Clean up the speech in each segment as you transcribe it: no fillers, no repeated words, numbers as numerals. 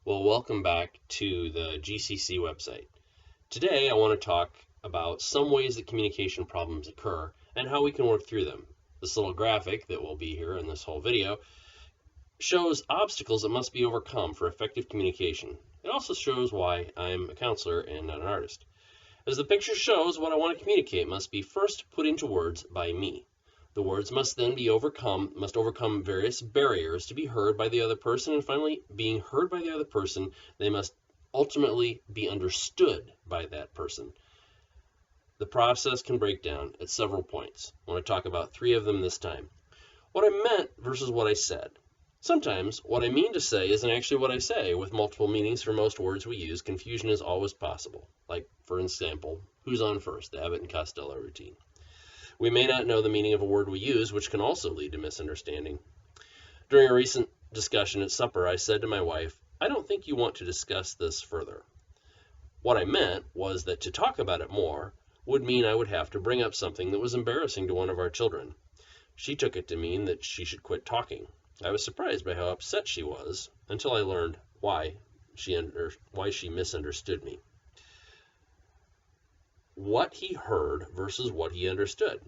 Well, welcome back to the GCC website. Today I want to talk about some ways that communication problems occur and how we can work through them. This little graphic that will be here in this whole video shows obstacles that must be overcome for effective communication. It also shows why I'm a counselor and not an artist. As the picture shows, what I want to communicate must be first put into words by me. The words must then overcome various barriers to be heard by the other person, and finally, being heard by the other person, they must ultimately be understood by that person. The process can break down at several points. I want to talk about 3 of them this time. What I meant versus what I said. Sometimes what I mean to say isn't actually what I say. With multiple meanings for most words we use, confusion is always possible. Like, for example, who's on first, the Abbott and Costello routine. We may not know the meaning of a word we use, which can also lead to misunderstanding. During a recent discussion at supper, I said to my wife, "I don't think you want to discuss this further." What I meant was that to talk about it more would mean I would have to bring up something that was embarrassing to one of our children. She took it to mean that she should quit talking. I was surprised by how upset she was until I learned why she misunderstood me. What he heard versus what he understood.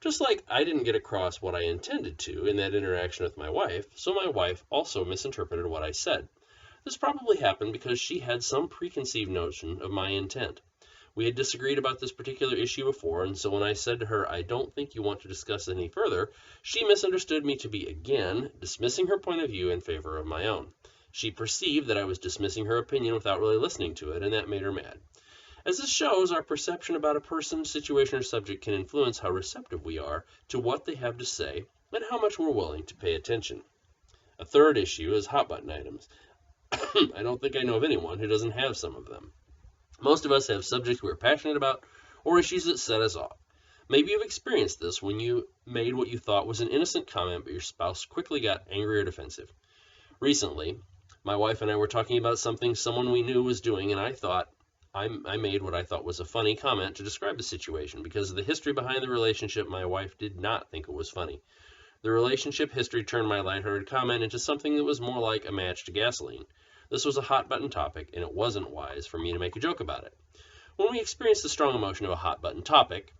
Just like I didn't get across what I intended to in that interaction with my wife, so my wife also misinterpreted what I said. This probably happened because she had some preconceived notion of my intent. We had disagreed about this particular issue before, and so when I said to her, "I don't think you want to discuss it any further," she misunderstood me to be, again, dismissing her point of view in favor of my own. She perceived that I was dismissing her opinion without really listening to it, and that made her mad. As this shows, our perception about a person, situation, or subject can influence how receptive we are to what they have to say and how much we're willing to pay attention. A third issue is hot button items. I don't think I know of anyone who doesn't have some of them. Most of us have subjects we're passionate about or issues that set us off. Maybe you've experienced this when you made what you thought was an innocent comment, but your spouse quickly got angry or defensive. Recently, my wife and I were talking about something someone we knew was doing, and I made what I thought was a funny comment to describe the situation. Because of the history behind the relationship, my wife did not think it was funny. The relationship history turned my lighthearted comment into something that was more like a match to gasoline. This was a hot button topic, and it wasn't wise for me to make a joke about it. When we experience the strong emotion of a hot button topic,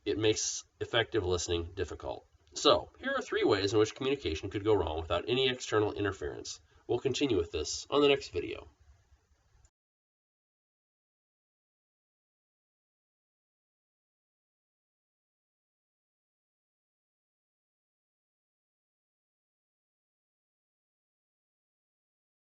it makes effective listening difficult. So, here are 3 ways in which communication could go wrong without any external interference. We'll continue with this on the next video.